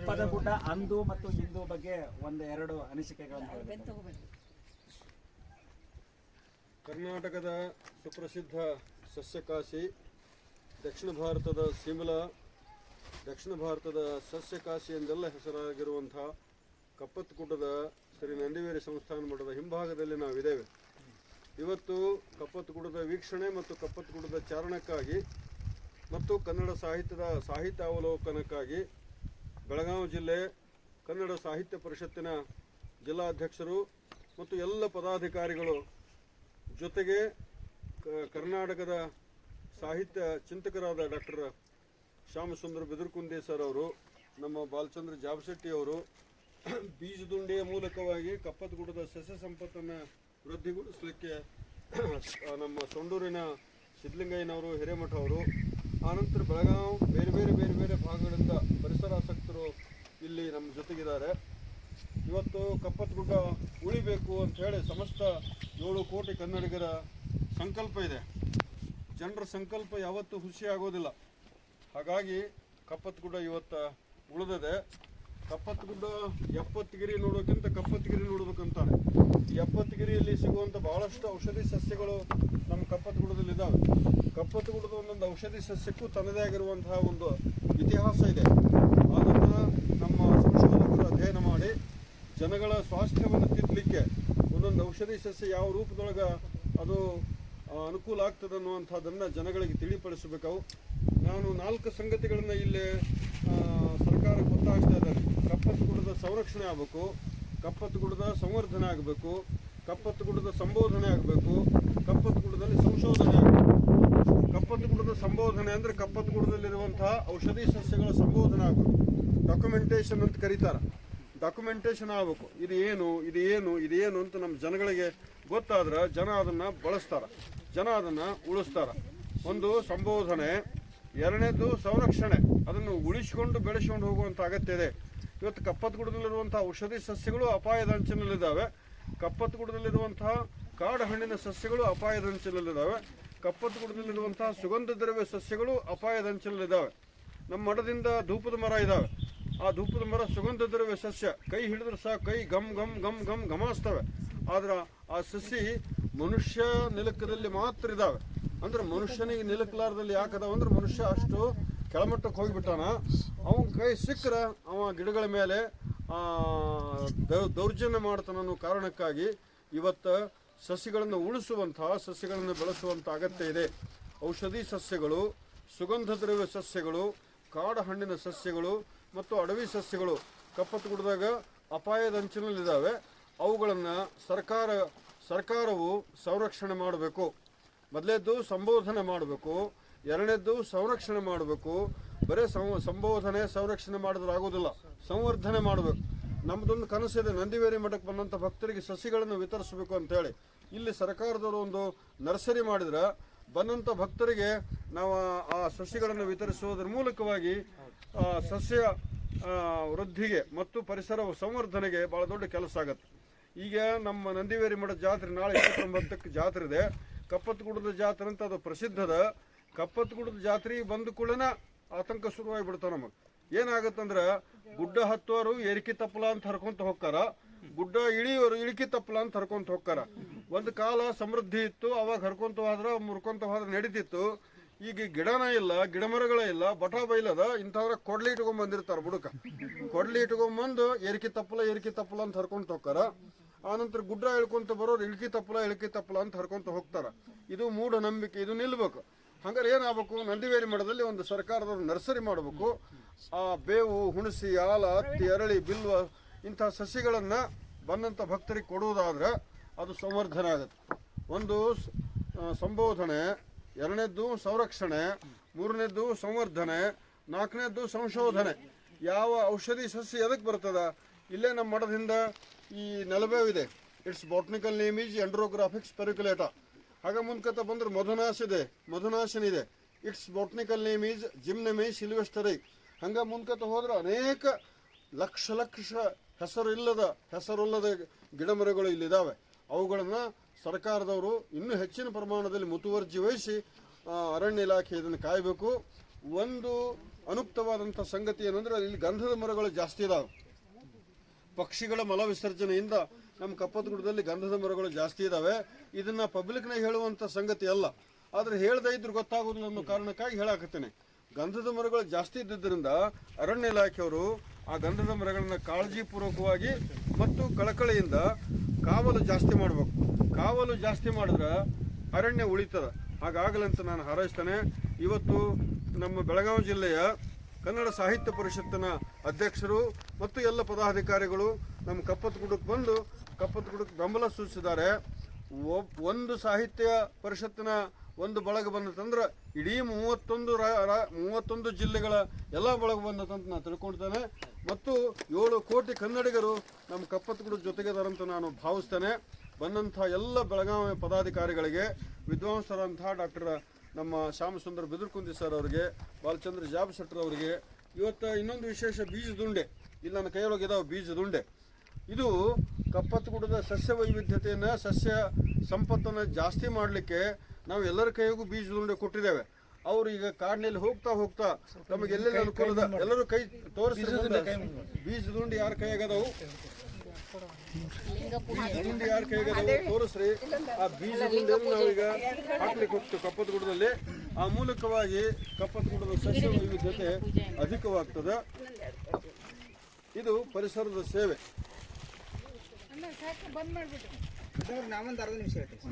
ಕಪ್ಪದ ಗುಡ್ಡ ಅಂದು ಮತ್ತು ಇಂದು ಬಗ್ಗೆ ಒಂದೆರಡು ಅನಿಸಿಕೆಗಳನ್ನು. ಕರ್ನಾಟಕದ ಸುಪ್ರಸಿದ್ಧ ಸಸ್ಯಕಾಶಿ, ದಕ್ಷಿಣ ಭಾರತದ ಸಿಮ್ಲಾ, ದಕ್ಷಿಣ ಭಾರತದ ಸಸ್ಯಕಾಶಿ ಎಂದೆಲ್ಲ ಹೆಸರಾಗಿರುವಂಥ ಕಪ್ಪತ್ತಗುಡ್ಡದ ಶ್ರೀ ನಂದಿವೇರಿ ಸಂಸ್ಥಾನ ಮಠದ ಹಿಂಭಾಗದಲ್ಲಿ ನಾವಿದ್ದೇವೆ. ಇವತ್ತು ಕಪ್ಪತ್ತಗುಡ್ಡದ ವೀಕ್ಷಣೆ ಮತ್ತು ಕಪ್ಪತ್ತಗುಡ್ಡದ ಚಾರಣಕ್ಕಾಗಿ ಮತ್ತು ಕನ್ನಡ ಸಾಹಿತ್ಯದ ಸಾಹಿತ್ಯಾವಲೋಕನಕ್ಕಾಗಿ ಬೆಳಗಾವಿ ಜಿಲ್ಲೆ ಕನ್ನಡ ಸಾಹಿತ್ಯ ಪರಿಷತ್ತಿನ ಜಿಲ್ಲಾಧ್ಯಕ್ಷರು ಮತ್ತು ಎಲ್ಲ ಪದಾಧಿಕಾರಿಗಳು ಜೊತೆಗೆ ಕರ್ನಾಟಕದ ಸಾಹಿತ್ಯ ಚಿಂತಕರಾದ ಡಾಕ್ಟರ್ ಶ್ಯಾಮಸುಂದರ ಬಿದರಕುಂದಿ ಸರ್ ಅವರು, ನಮ್ಮ ಬಾಲಚಂದ್ರ ಜಾಬಶೆಟ್ಟಿ ಅವರು ಬೀಜದುಂಡೆಯ ಮೂಲಕವಾಗಿ ಕಪ್ಪತ್ತಗುಡ್ಡದ ಸಸ್ಯ ಸಂಪತ್ತನ್ನು ವೃದ್ಧಿಗೊಳಿಸಲಿಕ್ಕೆ ನಮ್ಮ ಸೊಂಡೂರಿನ ಸಿದ್ಧಲಿಂಗಯ್ಯನವರು, ಹಿರೇಮಠ ಅವರು, ಆನಂತರ ಬೆಳಗಾವಿ ಬೇರೆ ಬೇರೆ ಬೇರೆ ಬೇರೆ ಭಾಗಗಳಿಂದ ಪರಿಸರಾಸಕ್ತರು ಇಲ್ಲಿ ನಮ್ಮ ಜೊತೆಗಿದ್ದಾರೆ. ಇವತ್ತು ಕಪ್ಪತ್ತಗುಡ್ಡ ಉಳಿಬೇಕು ಅಂತ ಹೇಳಿ ಸಮಸ್ತ 7 ಕೋಟಿ ಕನ್ನಡಿಗರ ಸಂಕಲ್ಪ ಇದೆ. ಜನರ ಸಂಕಲ್ಪ ಯಾವತ್ತೂ ಹುಸಿಯಾಗೋದಿಲ್ಲ. ಹಾಗಾಗಿ ಕಪ್ಪತ್ತಗುಡ್ಡ ಇವತ್ತು ಉಳಿದಿದೆ. ಕಪ್ಪತ್ತಗುಡ್ಡ 70 ಗಿರಿ ನೋಡೋಕ್ಕಿಂತ ಕಪ್ಪತ್ತಗಿರಿ ನೋಡ್ಬೇಕಂತಾರೆ. ಈ 70 ಗಿರಿಯಲ್ಲಿ ಸಿಗುವಂಥ ಭಾಳಷ್ಟು ಔಷಧಿ ಸಸ್ಯಗಳು ನಮ್ಮ ಕಪ್ಪತ್ತಗುಡ್ಡದಲ್ಲಿ ಇದ್ದಾವೆ. ಕಪ್ಪತ್ತಗುಡ್ಡದ ಒಂದೊಂದು ಔಷಧಿ ಸಸ್ಯಕ್ಕೂ ತನ್ನದೇ ಆಗಿರುವಂತಹ ಒಂದು ಇತಿಹಾಸ ಇದೆ. ಅದನ್ನು ನಮ್ಮ ಸಂಶೋಧಕರು ಅಧ್ಯಯನ ಮಾಡಿ ಜನಗಳ ಸ್ವಾಸ್ಥ್ಯವನ್ನು ತಿದ್ದಲಿಕ್ಕೆ ಒಂದೊಂದು ಔಷಧಿ ಸಸ್ಯ ಯಾವ ರೂಪದೊಳಗೆ ಅದು ಅನುಕೂಲ ಆಗ್ತದೆ ಅನ್ನುವಂಥದ್ದನ್ನು ಜನಗಳಿಗೆ ತಿಳಿಪಡಿಸಬೇಕು. ನಾನು 4 ಸಂಗತಿಗಳನ್ನು ಇಲ್ಲಿ ಸರ್ಕಾರಕ್ಕೆ ಒತ್ತಾಯಿಸ್ತಾ ಇದ್ದಾರೆ. ಕಪ್ಪತ್ತಗುಡ್ಡದ ಸಂರಕ್ಷಣೆ ಆಗಬೇಕು, ಕಪ್ಪತ್ತಗುಡ್ಡದ ಸಂವರ್ಧನೆ ಆಗಬೇಕು, ಕಪ್ಪತ್ತಗುಡ್ಡದ ಸಂಬೋಧನೆ ಆಗಬೇಕು, ಕಪ್ಪತ್ತಗುಡ್ಡದಲ್ಲಿ ಸಂಶೋಧನೆ ಆಗಬೇಕು. ಕಪ್ಪತ್ತಗುಡ್ಡದ ಸಂಬೋಧನೆ ಅಂದರೆ ಕಪ್ಪತ್ತಗುಡ್ಡದಲ್ಲಿರುವಂತಹ ಔಷಧಿ ಸಸ್ಯಗಳ ಸಂಬೋಧನೆ ಆಗಬೇಕು. ಡಾಕ್ಯುಮೆಂಟೇಷನ್ ಅಂತ ಕರೀತಾರೆ. ಡಾಕ್ಯುಮೆಂಟೇಷನ್ ಆಗಬೇಕು. ಇದು ಏನು ಇದು ಏನು ಇದು ಏನು ಅಂತ ನಮ್ಮ ಜನಗಳಿಗೆ ಗೊತ್ತಾದ್ರೆ ಜನ ಅದನ್ನು ಬಳಸ್ತಾರೆ, ಜನ ಅದನ್ನು ಉಳಿಸ್ತಾರೆ. ಒಂದು ಸಂಬೋಧನೆ, ಎರಡನೇದು ಸಂರಕ್ಷಣೆ, ಅದನ್ನು ಉಳಿಸಿಕೊಂಡು ಬೆಳೆಸ್ಕೊಂಡು ಹೋಗುವಂಥ ಅಗತ್ಯ ಇದೆ. ಇವತ್ತು ಕಪ್ಪತ್ತಗುಡ್ಡದಲ್ಲಿರುವಂಥ ಔಷಧಿ ಸಸ್ಯಗಳು ಅಪಾಯದ ಅಂಚಿನಲ್ಲಿದ್ದಾವೆ. ಕಪ್ಪತ್ತಗುಡ್ಡದಲ್ಲಿರುವಂತಹ ಕಾಡು ಹಣ್ಣಿನ ಸಸ್ಯಗಳು ಅಪಾಯದ ಅಂಚಿನಲ್ಲಿದ್ದಾವೆ. ಕಪ್ಪತ್ತಗುಡ್ಡದಲ್ಲಿರುವಂತಹ ಸುಗಂಧ ದ್ರವ್ಯ ಸಸ್ಯಗಳು ಅಪಾಯದ ಅಂಚಿನಲ್ಲಿದ್ದಾವೆ. ನಮ್ಮ ಮಠದಿಂದ ಧೂಪದ ಮರ ಇದ್ದಾವೆ. ಆ ಧೂಪದ ಮರ ಸುಗಂಧ ದ್ರವ್ಯ ಸಸ್ಯ, ಕೈ ಹಿಡಿದ್ರೆ ಸಹ ಕೈ ಗಮ್ ಗಮ್ ಗಮ್ ಗಮ್ ಘಮಾಸ್ತವೆ. ಆದ್ರೆ ಆ ಸಸಿ ಮನುಷ್ಯ ನಿಲುಕದಲ್ಲಿ ಮಾತ್ರ ಇದ್ದಾವೆ. ಅಂದ್ರೆ ಮನುಷ್ಯನಿಗೆ ನಿಲುಕಲಾರದಲ್ಲಿ ಯಾಕದಾವ ಅಂದ್ರೆ ಮನುಷ್ಯ ಅಷ್ಟು ಕೆಳಮಟ್ಟಕ್ಕೆ ಹೋಗಿಬಿಟ್ಟಾನ. ಅವನ ಕೈ ಸಿಕ್ಕರೆ ಅವ ಗಿಡಗಳ ಮೇಲೆ ದೌರ್ಜನ್ಯ ಮಾಡ್ತಾನ ಅನ್ನೋ ಕಾರಣಕ್ಕಾಗಿ ಇವತ್ತು ಸಸಿಗಳನ್ನು ಉಳಿಸುವಂತಹ, ಸಸ್ಯಗಳನ್ನು ಬೆಳೆಸುವಂಥ ಅಗತ್ಯ ಇದೆ. ಔಷಧಿ ಸಸ್ಯಗಳು, ಸುಗಂಧ ದ್ರವ್ಯ ಸಸ್ಯಗಳು, ಕಾಡು ಹಣ್ಣಿನ ಸಸ್ಯಗಳು ಮತ್ತು ಅಡವಿ ಸಸ್ಯಗಳು ಕಪ್ಪತ್ತಗುಡ್ಡದಾಗ ಅಪಾಯದ ಅಂಚಿನಲ್ಲಿದ್ದಾವೆ. ಅವುಗಳನ್ನು ಸರ್ಕಾರವು ಸಂರಕ್ಷಣೆ ಮಾಡಬೇಕು. ಮೊದಲೇದ್ದು ಸಂಬೋಧನೆ ಮಾಡಬೇಕು, ಎರಡನೇದ್ದು ಸಂರಕ್ಷಣೆ ಮಾಡಬೇಕು. ಬರೀ ಸಂಬೋಧನೆ ಸಂರಕ್ಷಣೆ ಮಾಡಿದ್ರೆ ಆಗೋದಿಲ್ಲ, ಸಂವರ್ಧನೆ ಮಾಡಬೇಕು. ನಮ್ಮದೊಂದು ಕನಸಿದೆ, ನಂದಿವೇರಿ ಮಠಕ್ಕೆ ಬಂದಂಥ ಭಕ್ತರಿಗೆ ಸಸಿಗಳನ್ನು ವಿತರಿಸಬೇಕು ಅಂತೇಳಿ. ಇಲ್ಲಿ ಸರ್ಕಾರದವರು ಒಂದು ನರ್ಸರಿ ಮಾಡಿದ್ರೆ ಬಂದಂಥ ಭಕ್ತರಿಗೆ ನಾವು ಆ ಸಸಿಗಳನ್ನು ವಿತರಿಸುವುದರ ಮೂಲಕವಾಗಿ ಸಸ್ಯ ವೃದ್ಧಿಗೆ ಮತ್ತು ಪರಿಸರ ಸಂವರ್ಧನೆಗೆ ಭಾಳ ದೊಡ್ಡ ಕೆಲಸ ಆಗುತ್ತೆ. ಈಗ ನಮ್ಮ ನಂದಿವೇರಿ ಮಠದ ಜಾತ್ರೆ ನಾಳೆ 29ಕ್ಕೆ ಜಾತ್ರೆ ಇದೆ. ಕಪ್ಪತ್ತಗುಡ್ಡದ ಜಾತ್ರೆ ಅಂತ ಅದು ಪ್ರಸಿದ್ಧದ. ಕಪ್ಪತ್ತಗುಡ್ಡದ ಜಾತ್ರೆ ಬಂದ ಕೂಡಲೇ ಆತಂಕ ಶುರುವಾಗಿಬಿಡ್ತಾವೆ. ನಮಗೆ ಏನಾಗುತ್ತಂದ್ರೆ ಗುಡ್ಡ ಹತ್ತುವರು ಏರಿಕೆ ತಪ್ಪಲ ಅಂತ ಹರ್ಕೊಂತ ಹೋಗ್ತಾರ, ಗುಡ್ಡ ಇಳಿಯೋರು ಇಳಿಕೆ ತಪ್ಪಲ ಅಂತ ಹರ್ಕೊಂತ ಹೋಗ್ತಾರ. ಒಂದು ಕಾಲ ಸಮೃದ್ಧಿ ಇತ್ತು, ಅವಾಗ ಹರ್ಕೊಂತ ಹೋದ್ರೆ ಮುರ್ಕೊಂತ ಹೋದ್ರೆ ನಡೀತಿತ್ತು. ಈಗ ಗಿಡನ ಇಲ್ಲ, ಗಿಡ ಮರಗಳೇ ಇಲ್ಲ, ಬಟ ಬೈಲದ. ಇಂಥವ್ರ ಕೊಡ್ಲಿ ಇಟ್ಕೊಂಡ್ ಬಂದಿರ್ತಾರೆ ಬುಡಕ. ಕೊಡ್ಲಿ ಇಟ್ಕೊಂಡ್ಬಂದು ಏರಿಕೆ ತಪ್ಪಲ ಅಂತ ಹರ್ಕೊಂತ ಹೋಗ್ತಾರ. ಆನಂತರ ಗುಡ್ಡ ಇಳ್ಕೊಂತ ಬರೋರು ಇಳ್ಕಿ ತಪ್ಪಲ ಅಂತ ಹರ್ಕೊಂತ ಹೋಗ್ತಾರ. ಇದು ಮೂಢನಂಬಿಕೆ, ಇದು ನಿಲ್ಬೇಕು. ಹಂಗಾರೆ ಏನಾಗಬೇಕು, ನಂದಿವೇರಿ ಮಠದಲ್ಲಿ ಒಂದು ಸರ್ಕಾರದವ್ರು ನರ್ಸರಿ ಮಾಡಬೇಕು. ಆ ಬೇವು, ಹುಣಸಿ, ಆಲ, ಹತ್ತಿ, ಅರಳಿ, ಬಿಲ್ವ ಇಂಥ ಸಸಿಗಳನ್ನು ಬಂದಂಥ ಭಕ್ತರಿಗೆ ಕೊಡುವುದಾದ್ರೆ ಅದು ಸಂವರ್ಧನೆ ಆಗುತ್ತೆ. ಒಂದು ಸಂಬೋಧನೆ, ಎರಡನೇದ್ದು ಸಂರಕ್ಷಣೆ, ಮೂರನೇದ್ದು ಸಂವರ್ಧನೆ, ನಾಲ್ಕನೇದ್ದು ಸಂಶೋಧನೆ. ಯಾವ ಔಷಧಿ ಸಸ್ಯ ಎದಕ್ಕೆ ಬರ್ತದ, ಇಲ್ಲೇ ನಮ್ಮ ಮಠದಿಂದ ಈ ನೆಲಬೇವಿದೆ, ಇಟ್ಸ್ ಬಾಟ್ನಿಕಲ್ ನೇಮ್ ಈಸ್ ಎಂಡ್ರೋಗ್ರಾಫಿಕ್ಸ್ ಪೆರಿಕ್ಯುಲೇಟಾ. ಹಾಗೆ ಮುಂದ್ಕತ ಬಂದ್ರೆ ಮಧುನಾಶನ್ ಇದೆ, ಇಟ್ಸ್ ಬಾಟ್ನಿಕಲ್ ನೇಮ್ ಈಸ್ ಜಿಮ್ನೆಮೆ ಸಿಲ್ವೆಸ್ಟರೈ. ಹಂಗೆ ಮುಂದ್ಕತ ಹೋದ್ರೆ ಅನೇಕ ಲಕ್ಷ ಹೆಸರುಲ್ಲದ ಗಿಡಮರಗಳು ಇಲ್ಲಿದ್ದಾವೆ. ಅವುಗಳನ್ನು ಸರ್ಕಾರದವರು ಇನ್ನೂ ಹೆಚ್ಚಿನ ಪ್ರಮಾಣದಲ್ಲಿ ಮುತುವರ್ಜಿ ವಹಿಸಿ ಅರಣ್ಯ ಇಲಾಖೆ ಇದನ್ನು ಕಾಯಬೇಕು. ಒಂದು ಅನುಕ್ತವಾದಂಥ ಸಂಗತಿ ಏನಂದ್ರೆ ಇಲ್ಲಿ ಗಂಧದ ಮರಗಳು ಜಾಸ್ತಿ ಇದಾವೆ. ಪಕ್ಷಿಗಳ ಮಲ ವಿಸರ್ಜನೆಯಿಂದ ನಮ್ಮ ಕಪ್ಪತ್ತಗುಡ್ಡದಲ್ಲಿ ಗಂಧದ ಮರಗಳು ಜಾಸ್ತಿ ಇದಾವೆ. ಇದನ್ನ ಪಬ್ಲಿಕ್ನಾಗ ಹೇಳುವಂಥ ಸಂಗತಿ ಅಲ್ಲ, ಆದ್ರೆ ಹೇಳದೇ ಇದ್ರು ಗೊತ್ತಾಗೋದಿಲ್ಲ ಅನ್ನೋ ಕಾರಣಕ್ಕಾಗಿ ಹೇಳಾಕತ್ತೇನೆ. ಗಂಧದ ಮರಗಳು ಜಾಸ್ತಿ ಇದ್ದಿದ್ದರಿಂದ ಅರಣ್ಯ ಇಲಾಖೆಯವರು ಆ ಗಂಧದ ಮರಗಳನ್ನ ಕಾಳಜಿಪೂರ್ವಕವಾಗಿ ಮತ್ತು ಕಳಕಳಿಯಿಂದ ಕಾವಲು ಜಾಸ್ತಿ ಮಾಡಬೇಕು. ಕಾವಲು ಜಾಸ್ತಿ ಮಾಡಿದ್ರೆ ಅರಣ್ಯ ಉಳಿತದ. ಹಾಗಾಗಲಂತ ನಾನು ಹಾರೈಸ್ತೇನೆ. ಇವತ್ತು ನಮ್ಮ ಬೆಳಗಾವಿ ಜಿಲ್ಲೆಯ ಕನ್ನಡ ಸಾಹಿತ್ಯ ಪರಿಷತ್ತಿನ ಅಧ್ಯಕ್ಷರು ಮತ್ತು ಎಲ್ಲ ಪದಾಧಿಕಾರಿಗಳು ನಮ್ಮ ಕಪ್ಪತ್ತಗುಡ್ಡಕ್ಕೆ ಬಂದು ಕಪ್ಪತ್ತಗುಡ್ಡಕ್ಕೆ ಬೆಂಬಲ ಸೂಚಿಸಿದ್ದಾರೆ. ಒಂದು ಸಾಹಿತ್ಯ ಪರಿಷತ್ತಿನ ಒಂದು ಬಳಗ ಬಂದತಂದ್ರೆ ಇಡೀ 31 ಜಿಲ್ಲೆಗಳ ಎಲ್ಲ ಬಳಗ ಬಂದತಂತ ನಾನು ತಿಳ್ಕೊಳ್ತೇನೆ. ಮತ್ತು 7 ಕೋಟಿ ಕನ್ನಡಿಗರು ನಮ್ಮ ಕಪ್ಪತ್ತಗುಡ್ಡ ಜೊತೆಗಿದಾರಂತ ನಾನು ಭಾವಿಸ್ತೇನೆ. ಬಂದಂಥ ಎಲ್ಲ ಬೆಳಗಾವಿ ಪದಾಧಿಕಾರಿಗಳಿಗೆ, ವಿದ್ವಾಂಸರಂಥ ಡಾಕ್ಟರ್ ನಮ್ಮ ಶ್ಯಾಮಸುಂದರ ಬಿದರ್ಕುಂದಿ ಸರ್ ಅವರಿಗೆ, ಬಾಲಚಂದ್ರ ಜಾಬ್ ಶೆಟ್ಟರ್ ಅವರಿಗೆ. ಇವತ್ತು ಇನ್ನೊಂದು ವಿಶೇಷ ಬೀಜದುಂಡೆ ಇಲ್ಲಿ ನನ್ನ ಕೈಯೊಳಗೆ ಇದಾವೆ. ಬೀಜದುಂಡೆ ಇದು ಕಪ್ಪತ್ತಗುಡ್ಡದ ಸಸ್ಯ ವೈವಿಧ್ಯತೆಯನ್ನು, ಸಸ್ಯ ಸಂಪತ್ತನ್ನು ಜಾಸ್ತಿ ಮಾಡಲಿಕ್ಕೆ ನಾವು ಎಲ್ಲರ ಕೈಗೂ ಬೀಜದುಂಡೆ ಕೊಟ್ಟಿದ್ದೇವೆ. ಅವರು ಈಗ ಕಾಡಿನಲ್ಲಿ ಹೋಗ್ತಾ ಹೋಗ್ತಾ ನಮಗೆ ಎಲ್ಲೆಲ್ಲಿ ಅನುಕೂಲದ ಎಲ್ಲರೂ ಕೈ ತೋರಿಸ್ತಾರೆ. ಬೀಜದುಂಡೆ ಯಾರ ಕೈಯಾಗದವು? ಬೀಜದುಂಡೆ ಯಾರ ಕೈಯಾಗದವು ತೋರಿಸ್ರಿ. ಆ ಬೀಜದುಂಡೆಯನ್ನು ನಾವೀಗ ಹಾಕ್ಲಿಕ್ಕೆ ಹೋಗ್ತೀವಿ ಕಪ್ಪತ್ತಗುಡ್ಡದಲ್ಲಿ. ಆ ಮೂಲಕವಾಗಿ ಕಪ್ಪತ್ತಗುಡ್ಡದ ಸಸ್ಯ ವೈವಿಧ್ಯತೆ ಅಧಿಕವಾಗ್ತದೆ. ಇದು ಪರಿಸರದ ಸೇವೆ. ನಾವೊಂದು ಅರ್ಧ ನಿಮಿಷ ಹೇಳ್ತೀವಿ.